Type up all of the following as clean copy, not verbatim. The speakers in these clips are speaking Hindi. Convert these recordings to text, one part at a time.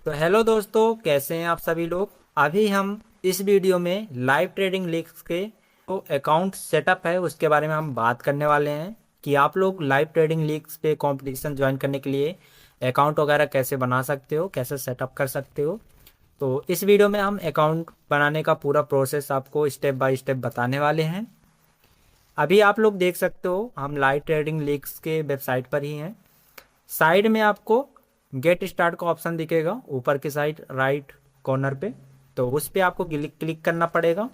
तो हेलो दोस्तों, कैसे हैं आप सभी लोग। अभी हम इस वीडियो में लाइव ट्रेडिंग लीग्स के जो अकाउंट सेटअप है उसके बारे में हम बात करने वाले हैं कि आप लोग लाइव ट्रेडिंग लीग्स पे कंपटीशन ज्वाइन करने के लिए अकाउंट वगैरह कैसे बना सकते हो, कैसे सेटअप कर सकते हो। तो इस वीडियो में हम अकाउंट बनाने का पूरा प्रोसेस आपको स्टेप बाय स्टेप बताने वाले हैं। अभी आप लोग देख सकते हो हम लाइव ट्रेडिंग लीग्स के वेबसाइट पर ही हैं। साइड में आपको गेट स्टार्ट का ऑप्शन दिखेगा ऊपर की साइड राइट कॉर्नर पे। तो उस पर आपको क्लिक करना पड़ेगा।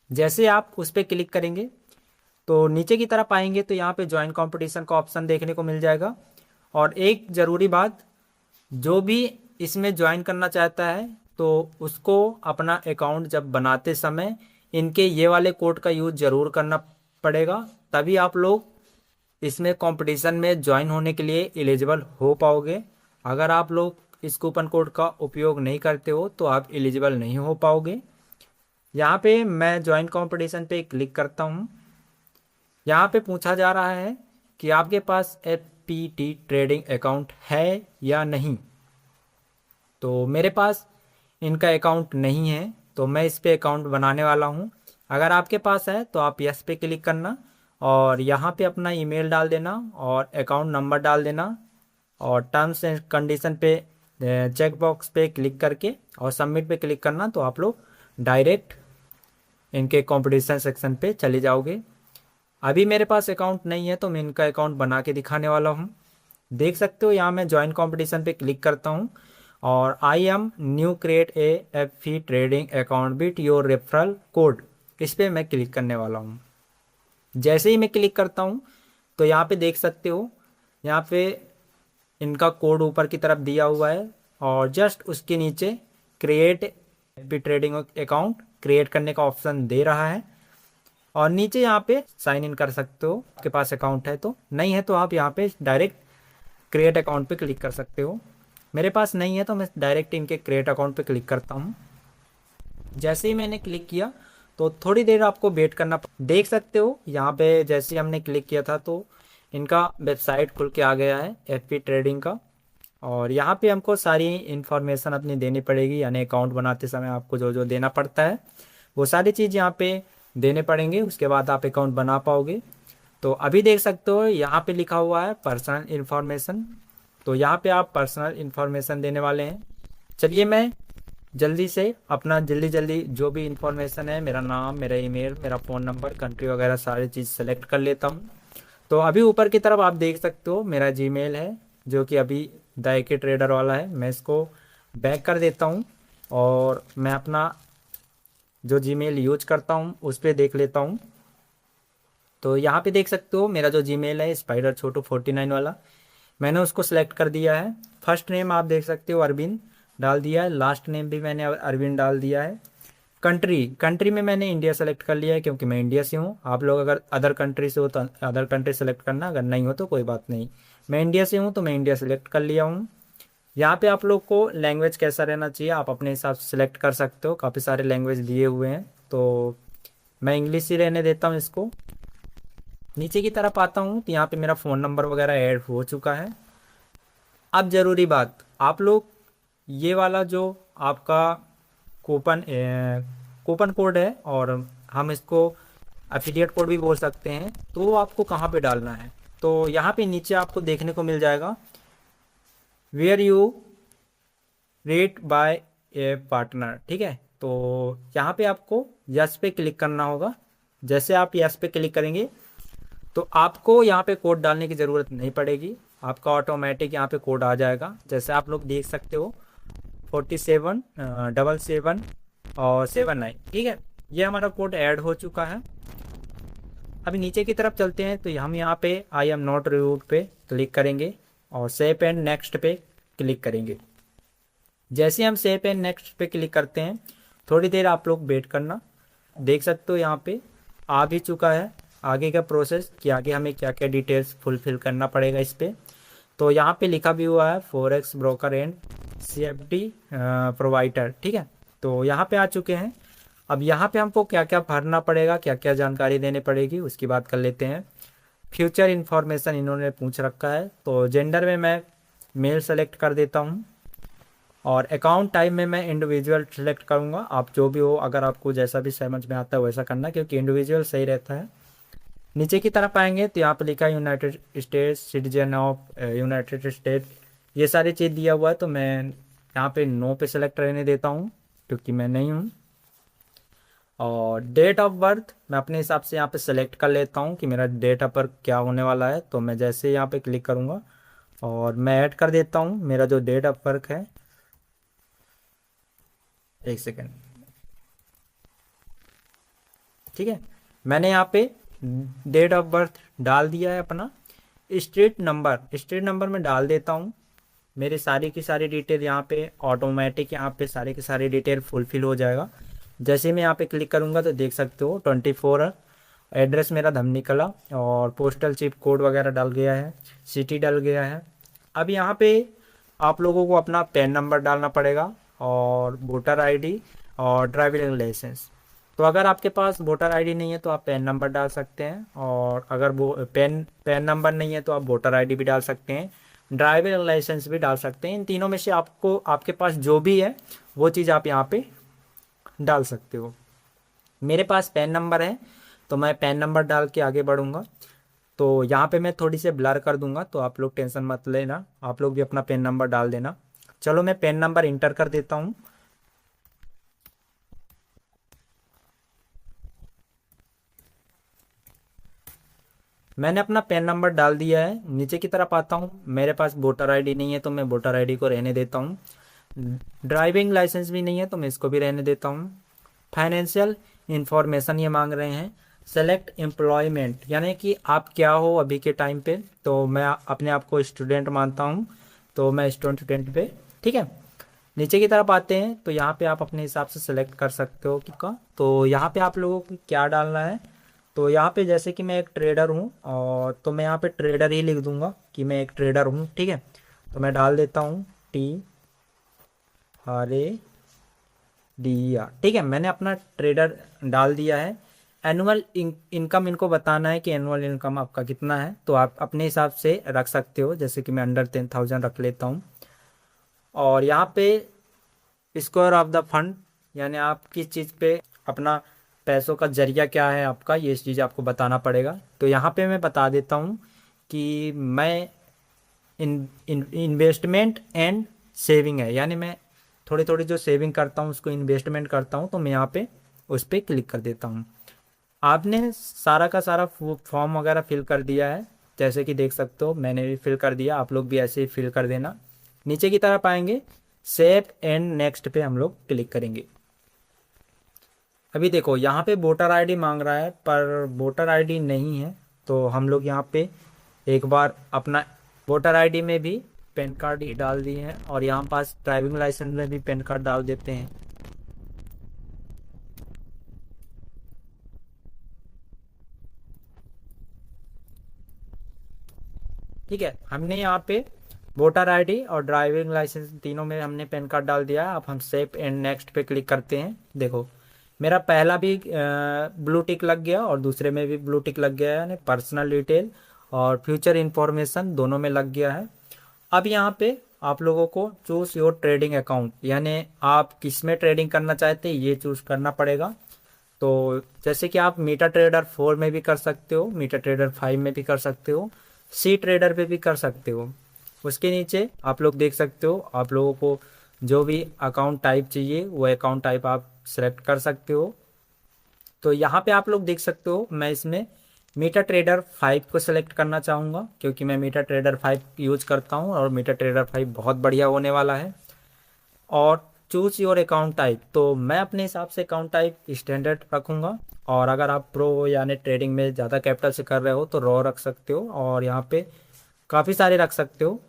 जैसे आप उस पर क्लिक करेंगे तो नीचे की तरफ आएंगे तो यहाँ पे ज्वाइन कंपटीशन का ऑप्शन देखने को मिल जाएगा। और एक ज़रूरी बात, जो भी इसमें ज्वाइन करना चाहता है तो उसको अपना अकाउंट जब बनाते समय इनके ये वाले कोड का यूज़ ज़रूर करना पड़ेगा, तभी आप लोग इसमें कंपटीशन में ज्वाइन होने के लिए एलिजिबल हो पाओगे। अगर आप लोग इस कूपन कोड का उपयोग नहीं करते हो तो आप एलिजिबल नहीं हो पाओगे। यहाँ पे मैं ज्वाइन कंपटीशन पे क्लिक करता हूँ। यहाँ पे पूछा जा रहा है कि आपके पास एफपीटी ट्रेडिंग अकाउंट है या नहीं। तो मेरे पास इनका अकाउंट नहीं है तो मैं इस पे अकाउंट बनाने वाला हूँ। अगर आपके पास है तो आप यस पे क्लिक करना और यहाँ पे अपना ईमेल डाल देना और अकाउंट नंबर डाल देना और टर्म्स एंड कंडीशन पे चेक बॉक्स पे क्लिक करके और सबमिट पे क्लिक करना, तो आप लोग डायरेक्ट इनके कंपटीशन सेक्शन पे चले जाओगे। अभी मेरे पास अकाउंट नहीं है तो मैं इनका अकाउंट बना के दिखाने वाला हूँ। देख सकते हो यहाँ मैं ज्वाइन कंपटीशन पे क्लिक करता हूँ और I am new create A F fee trading account with your referral code, इस पर मैं क्लिक करने वाला हूँ। जैसे ही मैं क्लिक करता हूँ तो यहाँ पे देख सकते हो यहाँ पे इनका कोड ऊपर की तरफ दिया हुआ है और जस्ट उसके नीचे create FP trading account create करने का ऑप्शन दे रहा है। और नीचे यहाँ पे साइन इन कर सकते हो, आपके पास अकाउंट है तो। नहीं है तो आप यहाँ पे डायरेक्ट क्रिएट अकाउंट पे क्लिक कर सकते हो। मेरे पास नहीं है तो मैं डायरेक्ट इनके क्रिएट अकाउंट पे क्लिक करता हूँ। जैसे ही मैंने क्लिक किया तो थोड़ी देर आपको वेट करना देख सकते हो यहाँ पे जैसे ही हमने क्लिक किया था तो इनका वेबसाइट खुल के आ गया है एफपी ट्रेडिंग का। और यहाँ पे हमको सारी इन्फॉर्मेशन अपनी देनी पड़ेगी, यानी अकाउंट बनाते समय आपको जो जो देना पड़ता है वो सारी चीज़ यहाँ पे देने पड़ेंगे, उसके बाद आप अकाउंट बना पाओगे। तो अभी देख सकते हो यहाँ पे लिखा हुआ है पर्सनल इन्फॉर्मेशन। तो यहाँ पे आप पर्सनल इन्फॉर्मेशन देने वाले हैं। चलिए मैं जल्दी से अपना जल्दी जल्दी जो भी इंफॉर्मेशन है, मेरा नाम, मेरा ईमेल, मेरा फ़ोन नंबर, कंट्री वगैरह सारी चीज़ सेलेक्ट कर लेता हूँ। तो अभी ऊपर की तरफ आप देख सकते हो मेरा जीमेल है जो कि अभी दायके ट्रेडर वाला है। मैं इसको बैक कर देता हूँ और मैं अपना जो जीमेल यूज करता हूँ उस पर देख लेता हूँ। तो यहाँ पे देख सकते हो मेरा जो जीमेल है स्पाइडर छोटू 49 वाला, मैंने उसको सेलेक्ट कर दिया है। फर्स्ट नेम आप देख सकते हो अरविंद डाल दिया है, लास्ट नेम भी मैंने अरविंद डाल दिया है। कंट्री में मैंने इंडिया सेलेक्ट कर लिया है क्योंकि मैं इंडिया से हूँ। आप लोग अगर अदर कंट्री से हो तो अदर कंट्री सेलेक्ट करना, अगर नहीं हो तो कोई बात नहीं। मैं इंडिया से हूँ तो मैं इंडिया सेलेक्ट कर लिया हूँ। यहाँ पे आप लोग को लैंग्वेज कैसा रहना चाहिए आप अपने हिसाब से सिलेक्ट कर सकते हो, काफ़ी सारे लैंग्वेज दिए हुए हैं तो मैं इंग्लिश ही रहने देता हूँ इसको। नीचे की तरफ आता हूँ तो यहाँ पे मेरा फ़ोन नंबर वगैरह ऐड हो चुका है। अब ज़रूरी बात, आप लोग ये वाला जो आपका कूपन कूपन कोड है और हम इसको एफिलिएट कोड भी बोल सकते हैं, तो वो आपको कहाँ पे डालना है। तो यहाँ पे नीचे आपको देखने को मिल जाएगा where you rate by a partner, ठीक है। तो यहाँ पे आपको यस पे क्लिक करना होगा। जैसे आप यस पे क्लिक करेंगे तो आपको यहाँ पे कोड डालने की ज़रूरत नहीं पड़ेगी, आपका ऑटोमेटिक यहाँ पे कोड आ जाएगा। जैसे आप लोग देख सकते हो 4777 और 79, ठीक है। ये हमारा कोड ऐड हो चुका है। अभी नीचे की तरफ चलते हैं तो हम यहाँ पे आई एम नॉट रिव्यूड पे क्लिक करेंगे और सेव एंड नेक्स्ट पे क्लिक करेंगे। जैसे हम सेव एंड नेक्स्ट पे क्लिक करते हैं थोड़ी देर आप लोग वेट करना। देख सकते हो यहाँ पे आ भी चुका है आगे का प्रोसेस कि आगे हमें क्या क्या डिटेल्स फुलफिल करना पड़ेगा इस पर। तो यहाँ पे लिखा भी हुआ है forex broker and CFD provider, ठीक है। तो यहाँ पे आ चुके हैं। अब यहाँ पे हमको क्या क्या भरना पड़ेगा, क्या क्या जानकारी देनी पड़ेगी उसकी बात कर लेते हैं। फ्यूचर इन्फॉर्मेशन इन्होंने पूछ रखा है तो जेंडर में मैं मेल सेलेक्ट कर देता हूँ। और अकाउंट टाइप में मैं इंडिविजुअल सेलेक्ट करूँगा। आप जो भी हो, अगर आपको जैसा भी समझ में आता है वैसा करना, क्योंकि इंडिविजुअल सही रहता है। नीचे की तरफ आएंगे तो यहाँ पे लिखा है United states, citizen of United state, ये सारी चीज़ दिया हुआ है। तो मैं यहाँ पे नो पे सेलेक्ट रहने देता हूँ क्योंकि मैं नहीं हूँ। और डेट ऑफ बर्थ मैं अपने हिसाब से यहाँ पे सेलेक्ट कर लेता हूँ कि मेरा डेट ऑफ बर्थ क्या होने वाला है। तो मैं जैसे यहाँ पे क्लिक करूँगा और मैं ऐड कर देता हूँ मेरा जो डेट ऑफ बर्थ है। एक सेकेंड, ठीक है, मैंने यहाँ पे डेट ऑफ बर्थ डाल दिया है अपना। स्ट्रीट नंबर में डाल देता हूँ। मेरी सारी की सारी डिटेल यहाँ पे ऑटोमेटिक यहाँ पे सारी की सारी डिटेल फुलफिल हो जाएगा। जैसे मैं यहाँ पे क्लिक करूँगा तो देख सकते हो 24, एड्रेस मेरा धमनी कला, और पोस्टल चिप कोड वगैरह डल गया है, सिटी डल गया है। अब यहाँ पे आप लोगों को अपना पैन नंबर डालना पड़ेगा और वोटर आईडी और ड्राइविंग लाइसेंस। तो अगर आपके पास वोटर आईडी नहीं है तो आप पैन नंबर डाल सकते हैं, और अगर वो पैन नंबर नहीं है तो आप वोटर आईडी भी डाल सकते हैं, ड्राइविंग लाइसेंस भी डाल सकते हैं। इन तीनों में से आपको आपके पास जो भी है वो चीज़ आप यहाँ पे डाल सकते हो। मेरे पास पैन नंबर है तो मैं पैन नंबर डाल के आगे बढ़ूँगा। तो यहाँ पे मैं थोड़ी सी ब्लर कर दूंगा, तो आप लोग टेंशन मत लेना, आप लोग भी अपना पैन नंबर डाल देना। चलो मैं पैन नंबर इंटर कर देता हूँ। मैंने अपना पैन नंबर डाल दिया है। नीचे की तरफ आता हूँ, मेरे पास वोटर आईडी नहीं है तो मैं वोटर आईडी को रहने देता हूँ। ड्राइविंग लाइसेंस भी नहीं है तो मैं इसको भी रहने देता हूँ। फाइनेंशियल इंफॉर्मेशन ये मांग रहे हैं। सेलेक्ट एम्प्लॉयमेंट, यानी कि आप क्या हो अभी के टाइम पे। तो मैं अपने आप को स्टूडेंट मानता हूँ तो मैं स्टूडेंट पे, ठीक है। नीचे की तरफ आते हैं तो यहाँ पे आप अपने हिसाब से सेलेक्ट कर सकते हो का। तो यहाँ पे आप लोगों को क्या डालना है, तो यहाँ पे जैसे कि मैं एक ट्रेडर हूँ, और तो मैं यहाँ पे ट्रेडर ही लिख दूंगा कि मैं एक ट्रेडर हूँ, ठीक है। तो मैं डाल देता हूँ TRADER, ठीक है। मैंने अपना ट्रेडर डाल दिया है। एनुअल इनकम इनको बताना है कि एनुअल इनकम आपका कितना है, तो आप अपने हिसाब से रख सकते हो, जैसे कि मैं अंडर 10,000 रख लेता हूँ। और यहाँ पे स्क्वायर ऑफ द फंड, यानी आप किस चीज़ पे अपना पैसों का जरिया क्या है आपका, ये चीज़ आपको बताना पड़ेगा। तो यहाँ पे मैं बता देता हूँ कि मैं इन्वेस्टमेंट एंड सेविंग है, यानी मैं थोड़ी थोड़ी जो सेविंग करता हूँ उसको इन्वेस्टमेंट करता हूँ। तो मैं यहाँ पे उस पर क्लिक कर देता हूँ। आपने सारा का सारा फॉर्म वगैरह फिल कर दिया है, जैसे कि देख सकते हो मैंने भी फिल कर दिया, आप लोग भी ऐसे ही फिल कर देना। नीचे की तरफ आएंगे, सेव एंड नेक्स्ट पे हम लोग क्लिक करेंगे। अभी देखो यहाँ पे वोटर आईडी मांग रहा है, पर वोटर आईडी नहीं है। तो हम लोग यहाँ पे एक बार अपना वोटर आईडी में भी पैन कार्ड ही डाल दिए हैं, और यहाँ पास ड्राइविंग लाइसेंस में भी पैन कार्ड डाल देते हैं। ठीक है, हमने यहाँ पे वोटर आईडी और ड्राइविंग लाइसेंस तीनों में हमने पैन कार्ड डाल दिया है। अब हम सेव एंड नेक्स्ट पे क्लिक करते हैं। देखो मेरा पहला भी ब्लू टिक लग गया और दूसरे में भी ब्लू टिक लग गया है, यानी पर्सनल डिटेल और फ्यूचर इंफॉर्मेशन दोनों में लग गया है। अब यहाँ पे आप लोगों को चूज योर ट्रेडिंग अकाउंट, यानी आप किस में ट्रेडिंग करना चाहते हैं ये चूज करना पड़ेगा। तो जैसे कि आप मीटा ट्रेडर 4 में भी कर सकते हो, मीटा ट्रेडर 5 में भी कर सकते हो, सी ट्रेडर पे भी कर सकते हो। उसके नीचे आप लोग देख सकते हो, आप लोगों को जो भी अकाउंट टाइप चाहिए वो अकाउंट टाइप आप सेलेक्ट कर सकते हो। तो यहाँ पे आप लोग देख सकते हो मैं इसमें मीटा ट्रेडर 5 को सिलेक्ट करना चाहूँगा, क्योंकि मैं मीटा ट्रेडर 5 यूज करता हूँ और मीटा ट्रेडर 5 बहुत बढ़िया होने वाला है। और चूज योर अकाउंट टाइप, तो मैं अपने हिसाब से अकाउंट टाइप स्टैंडर्ड रखूँगा, और अगर आप प्रो यानी ट्रेडिंग में ज़्यादा कैपिटल से कर रहे हो तो रॉ रख सकते हो, और यहाँ पे काफ़ी सारे रख सकते हो,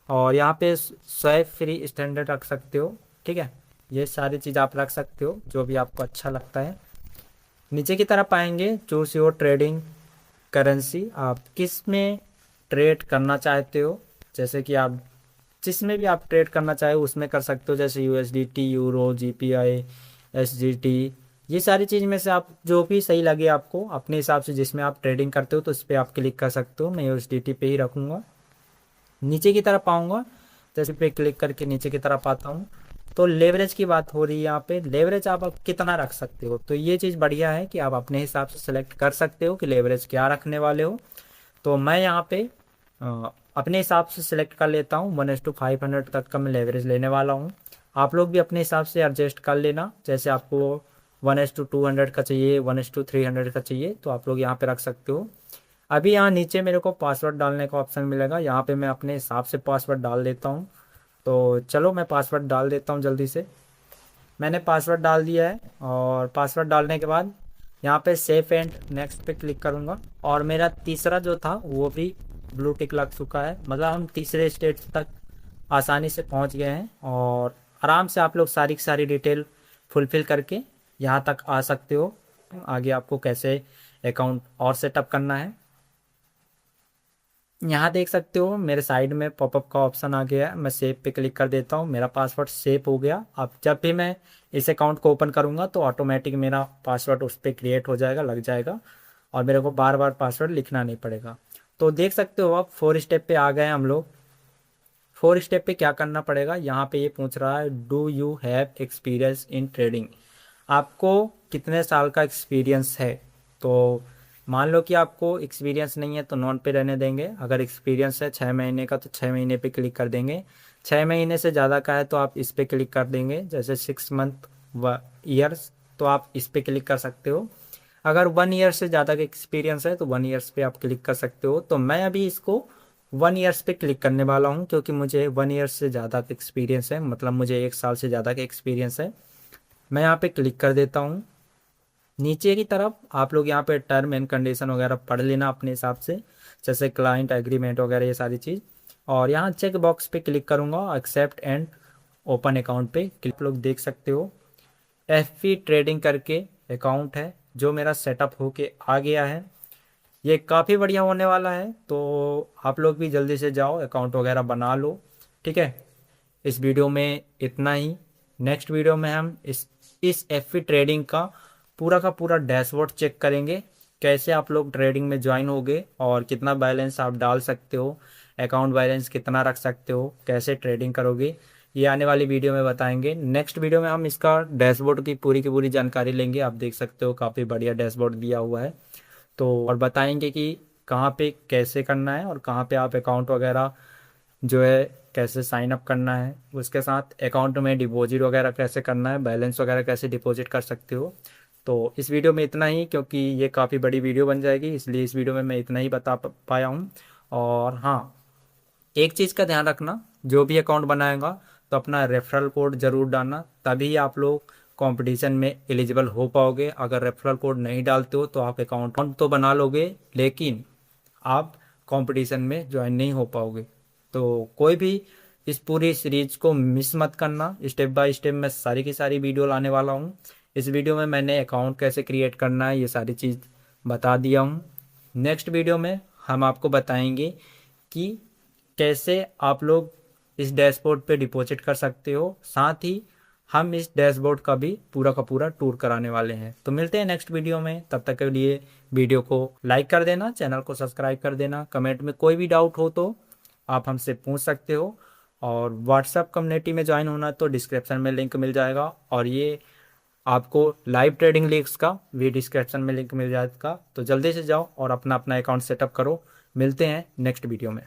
और यहाँ पे स्वैप फ्री स्टैंडर्ड रख सकते हो। ठीक है, ये सारी चीज़ आप रख सकते हो जो भी आपको अच्छा लगता है। नीचे की तरफ आएंगे, चूज योर ट्रेडिंग करेंसी, आप किस में ट्रेड करना चाहते हो, जैसे कि आप जिसमें भी आप ट्रेड करना चाहे उसमें कर सकते हो, जैसे USDT, यूरो, GPI, SGT, ये सारी चीज़ में से आप जो भी सही लगे आपको अपने हिसाब से जिसमें आप ट्रेडिंग करते हो तो उस पर आप क्लिक कर सकते हो। मैं USDT पे ही रखूँगा। नीचे की तरफ आऊँगा, जैसे पे क्लिक करके नीचे की तरफ आता हूँ तो लेवरेज की बात हो रही है यहाँ पे, लेवरेज आप कितना रख सकते हो, तो ये चीज़ बढ़िया है कि आप अपने हिसाब से सेलेक्ट कर सकते हो कि लेवरेज क्या रखने वाले हो। तो मैं यहाँ पे अपने हिसाब से सिलेक्ट कर लेता हूँ, 1:500 तक का मैं लेवरेज लेने वाला हूँ। आप लोग भी अपने हिसाब से एडजस्ट कर लेना, जैसे आपको 1:200 का चाहिए, 1:300 का चाहिए, तो आप लोग यहाँ पे रख सकते हो। अभी यहाँ नीचे मेरे को पासवर्ड डालने का ऑप्शन मिलेगा, यहाँ पे मैं अपने हिसाब से पासवर्ड डाल देता हूँ। तो चलो मैं पासवर्ड डाल देता हूँ जल्दी से। मैंने पासवर्ड डाल दिया है, और पासवर्ड डालने के बाद यहाँ पे सेव एंड नेक्स्ट पे क्लिक करूँगा, और मेरा तीसरा जो था वो भी ब्लू टिक लग चुका है, मतलब हम तीसरे स्टेज तक आसानी से पहुँच गए हैं। और आराम से आप लोग सारी की सारी डिटेल फुलफिल करके यहाँ तक आ सकते हो। आगे आपको कैसे अकाउंट और सेटअप करना है, यहाँ देख सकते हो मेरे साइड में पॉपअप का ऑप्शन आ गया है। मैं सेव पे क्लिक कर देता हूँ, मेरा पासवर्ड सेव हो गया। अब जब भी मैं इस अकाउंट को ओपन करूँगा तो ऑटोमेटिक मेरा पासवर्ड उस पर क्रिएट हो जाएगा, लग जाएगा, और मेरे को बार बार पासवर्ड लिखना नहीं पड़ेगा। तो देख सकते हो आप 4 स्टेप पे आ गए हम लोग। 4 स्टेप पे क्या करना पड़ेगा, यहाँ पे ये पूछ रहा है do you have experience in trading, आपको कितने साल का एक्सपीरियंस है। तो मान लो कि आपको एक्सपीरियंस नहीं है तो नॉन पे रहने देंगे, अगर एक्सपीरियंस है 6 महीने का तो 6 महीने पे क्लिक कर देंगे, 6 महीने से ज़्यादा का है तो आप इस पे क्लिक कर देंगे, जैसे 6 मंथ व ईयर्स तो आप इस पे क्लिक कर सकते हो। अगर 1 ईयर से ज़्यादा का एक्सपीरियंस है तो 1 ईयर्स पे आप क्लिक कर सकते हो। तो मैं अभी इसको 1 ईयर्स पे क्लिक करने वाला हूँ, क्योंकि मुझे 1 ईयर से ज़्यादा का एक्सपीरियंस है, मतलब मुझे 1 साल से ज़्यादा का एक्सपीरियंस है। मैं यहाँ पे क्लिक कर देता हूँ। नीचे की तरफ आप लोग यहाँ पे टर्म एंड कंडीशन वगैरह पढ़ लेना अपने हिसाब से, जैसे क्लाइंट एग्रीमेंट वगैरह ये सारी चीज़। और यहाँ चेक बॉक्स पे क्लिक करूँगा, एक्सेप्ट एंड ओपन अकाउंट पे क्लिक। आप लोग देख सकते हो एफ ट्रेडिंग करके अकाउंट है जो मेरा सेटअप होके आ गया है, ये काफ़ी बढ़िया होने वाला है। तो आप लोग भी जल्दी से जाओ अकाउंट वगैरह बना लो, ठीक है। इस वीडियो में इतना ही। नेक्स्ट वीडियो में हम इस एफ ट्रेडिंग का पूरा डैशबोर्ड चेक करेंगे, कैसे आप लोग ट्रेडिंग में ज्वाइन होगे और कितना बैलेंस आप डाल सकते हो, अकाउंट बैलेंस कितना रख सकते हो, कैसे ट्रेडिंग करोगे, ये आने वाली वीडियो में बताएंगे। नेक्स्ट वीडियो में हम इसका डैशबोर्ड की पूरी जानकारी लेंगे। आप देख सकते हो काफ़ी बढ़िया डैशबोर्ड दिया हुआ है। तो और बताएंगे कि कहाँ पे कैसे करना है और कहाँ पे आप अकाउंट वगैरह जो है कैसे साइन अप करना है, उसके साथ अकाउंट में डिपॉजिट वगैरह कैसे करना है, बैलेंस वगैरह कैसे डिपॉजिट कर सकते हो। तो इस वीडियो में इतना ही, क्योंकि ये काफ़ी बड़ी वीडियो बन जाएगी, इसलिए इस वीडियो में मैं इतना ही बता पाया हूँ। और हाँ, एक चीज़ का ध्यान रखना, जो भी अकाउंट बनाएगा तो अपना रेफरल कोड ज़रूर डालना, तभी आप लोग कंपटीशन में एलिजिबल हो पाओगे। अगर रेफरल कोड नहीं डालते हो तो आप अकाउंट तो बना लोगे, लेकिन आप कंपटीशन में ज्वाइन नहीं हो पाओगे। तो कोई भी इस पूरी सीरीज को मिस मत करना, स्टेप बाय स्टेप मैं सारी की सारी वीडियो लाने वाला हूँ। इस वीडियो में मैंने अकाउंट कैसे क्रिएट करना है ये सारी चीज़ बता दिया हूँ। नेक्स्ट वीडियो में हम आपको बताएंगे कि कैसे आप लोग इस डैशबोर्ड पे डिपॉजिट कर सकते हो, साथ ही हम इस डैशबोर्ड का भी पूरा टूर कराने वाले हैं। तो मिलते हैं नेक्स्ट वीडियो में, तब तक के लिए वीडियो को लाइक कर देना, चैनल को सब्सक्राइब कर देना। कमेंट में कोई भी डाउट हो तो आप हमसे पूछ सकते हो, और व्हाट्सएप कम्युनिटी में ज्वाइन होना तो डिस्क्रिप्शन में लिंक मिल जाएगा, और ये आपको लाइव ट्रेडिंग लीग्स का भी डिस्क्रिप्शन में लिंक मिल जाएगा। तो जल्दी से जाओ और अपना अपना अकाउंट सेटअप करो। मिलते हैं नेक्स्ट वीडियो में।